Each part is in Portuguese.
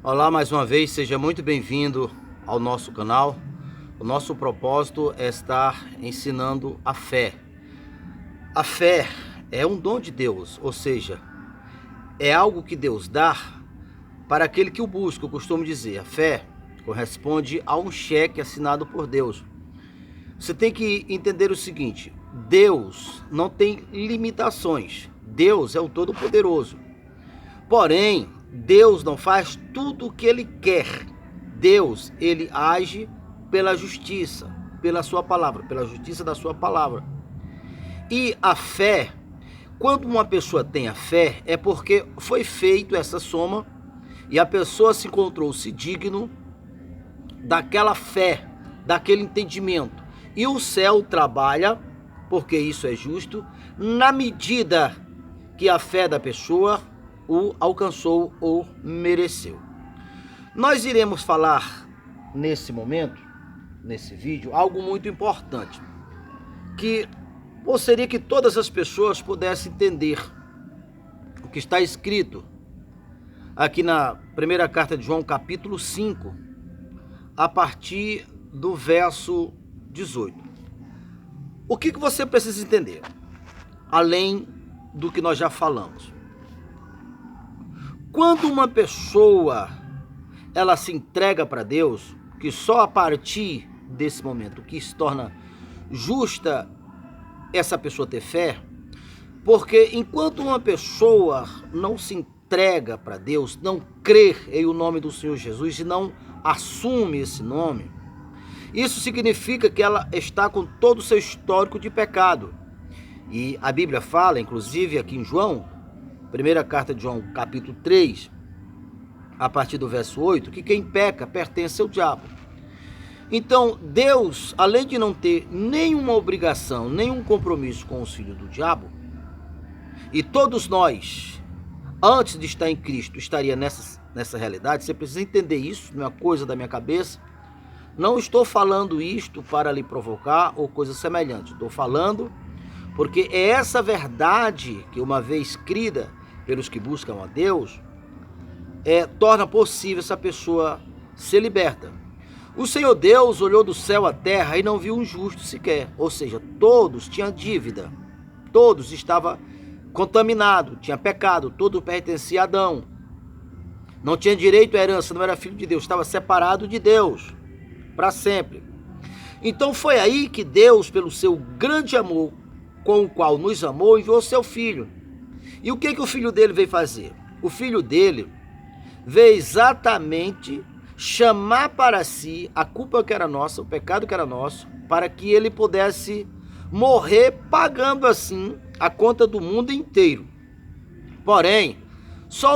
Olá, mais uma vez, seja muito bem-vindo ao nosso canal. O nosso propósito é estar ensinando a fé. A fé é um dom de Deus, ou seja, é algo que Deus dá para aquele que o busca. Eu costumo dizer, a fé corresponde a um cheque assinado por Deus. Você tem que entender o seguinte: Deus não tem limitações. Deus é o Todo-Poderoso. Porém, Deus não faz tudo o que Ele quer. Deus, Ele age pela justiça, pela sua palavra, pela justiça da sua palavra. E a fé, quando uma pessoa tem a fé, é porque foi feito essa soma e a pessoa se encontrou-se digno daquela fé, daquele entendimento. E o céu trabalha, porque isso é justo, na medida que a fé da pessoa o alcançou ou mereceu. Nós iremos falar nesse momento, nesse vídeo, algo muito importante, que gostaria que todas as pessoas pudessem entender o que está escrito aqui na primeira carta de João, capítulo 5, a partir do verso 18. O que você precisa entender, além do que nós já falamos? Quando uma pessoa ela se entrega para Deus, que só a partir desse momento que se torna justa essa pessoa ter fé, porque enquanto uma pessoa não se entrega para Deus, não crê em o nome do Senhor Jesus e não assume esse nome, isso significa que ela está com todo o seu histórico de pecado. E a Bíblia fala, inclusive aqui em João, primeira carta de João, capítulo 3, a partir do verso 8, que quem peca pertence ao diabo. Então, Deus, além de não ter nenhuma obrigação, nenhum compromisso com os filhos do diabo, e todos nós, antes de estar em Cristo, estaria nessa realidade. Você precisa entender isso, não é coisa da minha cabeça. Não estou falando isto para lhe provocar ou coisa semelhante. Estou falando porque é essa verdade que, uma vez crida pelos que buscam a Deus, torna possível essa pessoa ser liberta. O Senhor Deus olhou do céu à terra e não viu um justo sequer. Ou seja, todos tinham dívida, todos estavam contaminados, tinham pecado, todo pertencia a Adão. Não tinha direito à herança, não era filho de Deus, estava separado de Deus para sempre. Então foi aí que Deus, pelo seu grande amor com o qual nos amou, enviou seu filho. E o que o filho dele veio fazer? O filho dele veio exatamente chamar para si a culpa que era nossa, o pecado que era nosso, para que ele pudesse morrer pagando assim a conta do mundo inteiro. Porém, só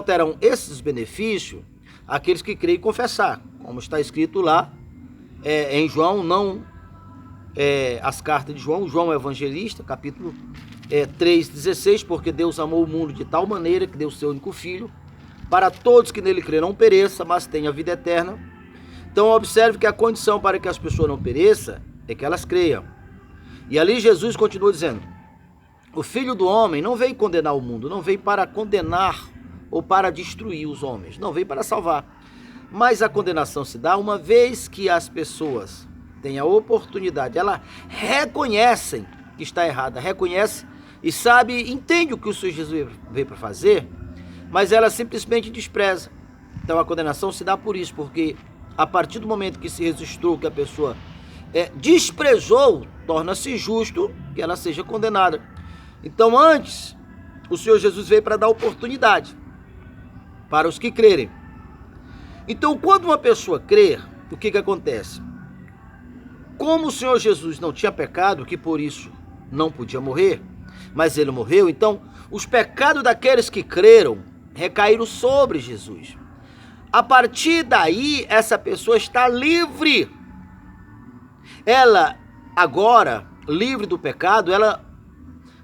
terão esses benefícios aqueles que creem e confessar, como está escrito lá em João, as cartas de João, João Evangelista, capítulo 3,16, porque Deus amou o mundo de tal maneira que deu seu único filho, para todos que nele crêem não pereça, mas tenha a vida eterna. Então observe que a condição para que as pessoas não pereçam é que elas creiam. E ali Jesus continua dizendo: o Filho do Homem não veio condenar o mundo, não veio para condenar ou para destruir os homens, não veio para salvar. Mas a condenação se dá uma vez que as pessoas têm a oportunidade, elas reconhecem que está errada, reconhece e sabe, entende o que o Senhor Jesus veio para fazer, mas ela simplesmente despreza. Então a condenação se dá por isso, porque a partir do momento que se registrou que a pessoa desprezou, torna-se justo que ela seja condenada. Então antes, o Senhor Jesus veio para dar oportunidade para os que crerem. Então quando uma pessoa crê, o que acontece? Como o Senhor Jesus não tinha pecado, que por isso não podia morrer, mas ele morreu, então os pecados daqueles que creram recaíram sobre Jesus. A partir daí, essa pessoa está livre. Ela, agora, livre do pecado,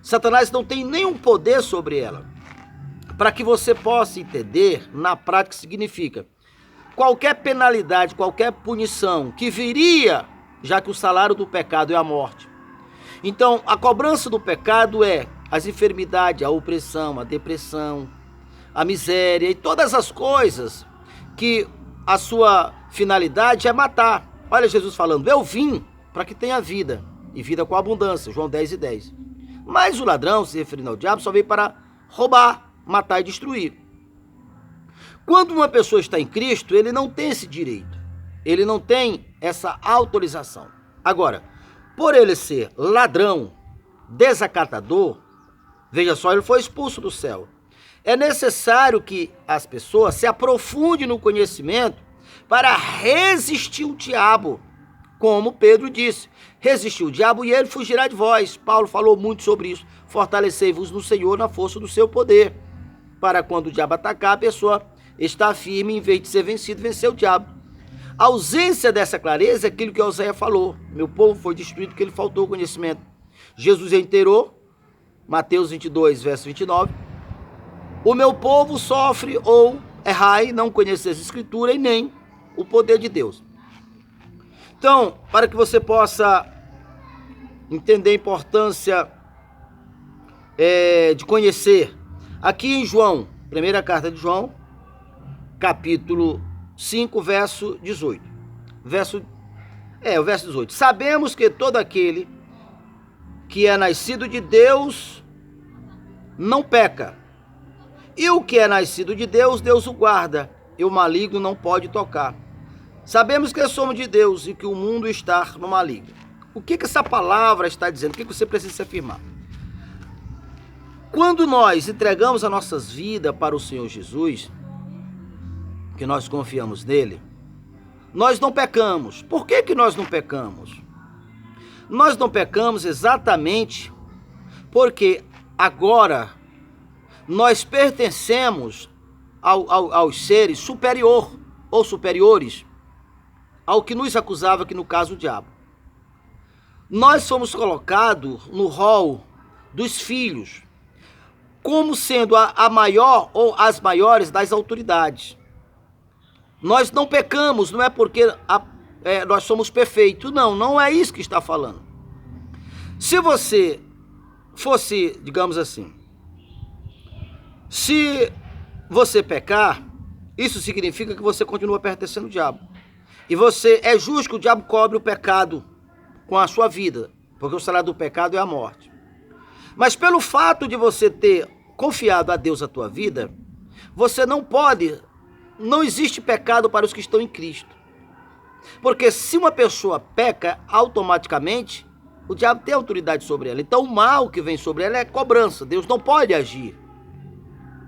Satanás não tem nenhum poder sobre ela. Para que você possa entender, na prática significa qualquer penalidade, qualquer punição que viria, já que o salário do pecado é a morte. Então, a cobrança do pecado é as enfermidades, a opressão, a depressão, a miséria e todas as coisas que a sua finalidade é matar. Olha Jesus falando, eu vim para que tenha vida, e vida com abundância, João 10:10. Mas o ladrão, se referindo ao diabo, só veio para roubar, matar e destruir. Quando uma pessoa está em Cristo, ele não tem esse direito, ele não tem essa autorização. Agora, por ele ser ladrão, desacatador, veja só, ele foi expulso do céu. É necessário que as pessoas se aprofundem no conhecimento para resistir o diabo, como Pedro disse, resistir o diabo e ele fugirá de vós. Paulo falou muito sobre isso. Fortalecei-vos no Senhor na força do seu poder, para quando o diabo atacar, a pessoa está firme, em vez de ser vencido, vencer o diabo. A ausência dessa clareza é aquilo que Oséias falou. Meu povo foi destruído porque lhe faltou conhecimento. Jesus reiterou, Mateus 22, verso 29, o meu povo sofre ou errai, não conhecer as escrituras e nem o poder de Deus. Então, para que você possa entender a importância de conhecer, aqui em João, primeira carta de João, capítulo 5, verso 18. O verso 18. Sabemos que todo aquele que é nascido de Deus não peca. E o que é nascido de Deus, Deus o guarda, e o maligno não pode tocar. Sabemos que somos de Deus e que o mundo está no maligno. O que essa palavra está dizendo? O que você precisa afirmar? Quando nós entregamos as nossas vidas para o Senhor Jesus, que nós confiamos nele, nós não pecamos. Por que nós não pecamos? Nós não pecamos exatamente porque agora nós pertencemos aos seres superior ou superiores ao que nos acusava, que no caso o diabo. Nós somos colocados no rol dos filhos, como sendo a maior ou as maiores das autoridades. Nós não pecamos, não é porque nós somos perfeitos, não é isso que está falando. Se você fosse, digamos assim, se você pecar, isso significa que você continua pertencendo ao diabo. E você é justo que o diabo cobre o pecado com a sua vida, porque o salário do pecado é a morte. Mas pelo fato de você ter confiado a Deus a tua vida, você não existe pecado para os que estão em Cristo. Porque se uma pessoa peca, automaticamente o diabo tem autoridade sobre ela. Então o mal que vem sobre ela é cobrança. Deus não pode agir.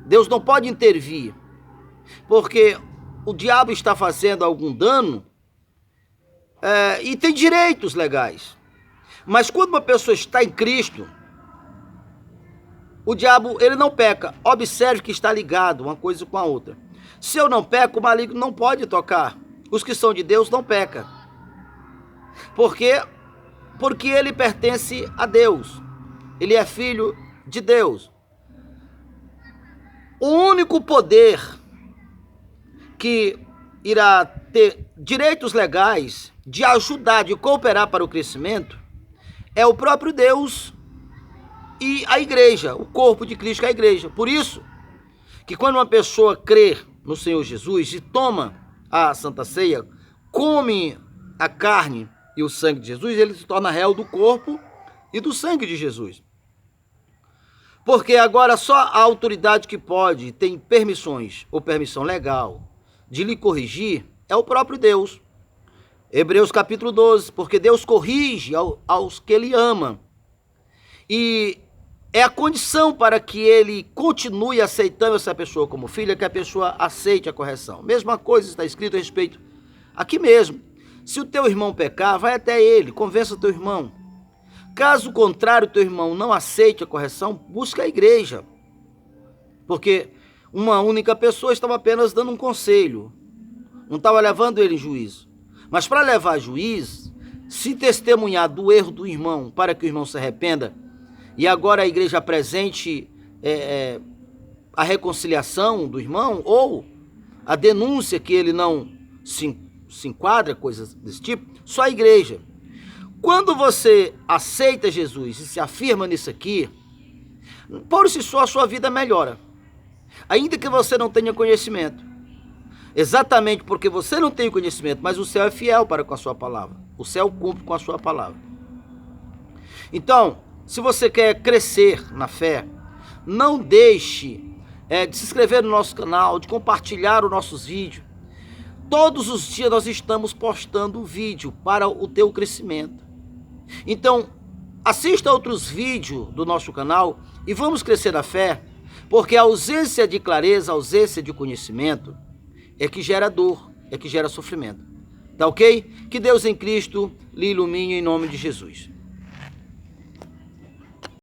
Deus não pode intervir. Porque o diabo está fazendo algum dano e tem direitos legais. Mas quando uma pessoa está em Cristo, o diabo ele não peca. Observe que está ligado uma coisa com a outra. Se eu não peco, o maligno não pode tocar. Os que são de Deus não pecam. Por quê? Porque ele pertence a Deus. Ele é filho de Deus. O único poder que irá ter direitos legais de ajudar, de cooperar para o crescimento, é o próprio Deus e a igreja, o corpo de Cristo, que é a igreja. Por isso, que quando uma pessoa crê no Senhor Jesus e toma a Santa Ceia, come a carne e o sangue de Jesus, ele se torna réu do corpo e do sangue de Jesus. Porque agora só a autoridade que pode, tem permissões ou permissão legal de lhe corrigir, é o próprio Deus. Hebreus capítulo 12, porque Deus corrige aos que ele ama. E é a condição para que ele continue aceitando essa pessoa como filha, que a pessoa aceite a correção. Mesma coisa está escrito a respeito aqui mesmo. Se o teu irmão pecar, vai até ele, convença o teu irmão. Caso contrário, o teu irmão não aceite a correção, busca a igreja. Porque uma única pessoa estava apenas dando um conselho, não estava levando ele em juízo. Mas para levar a juízo, se testemunhar do erro do irmão para que o irmão se arrependa, e agora a igreja apresente a reconciliação do irmão, ou a denúncia que ele não se enquadra, coisas desse tipo, só a igreja. Quando você aceita Jesus e se afirma nisso aqui, por si só a sua vida melhora. ainda que você não tenha conhecimento. Exatamente porque você não tem conhecimento, mas o céu é fiel para com a sua palavra. O céu cumpre com a sua palavra. Então, se você quer crescer na fé, não deixe de se inscrever no nosso canal, de compartilhar os nossos vídeos. Todos os dias nós estamos postando vídeo para o teu crescimento. Então, assista outros vídeos do nosso canal e vamos crescer na fé, porque a ausência de clareza, a ausência de conhecimento é que gera dor, é que gera sofrimento. Tá ok? Que Deus em Cristo lhe ilumine em nome de Jesus.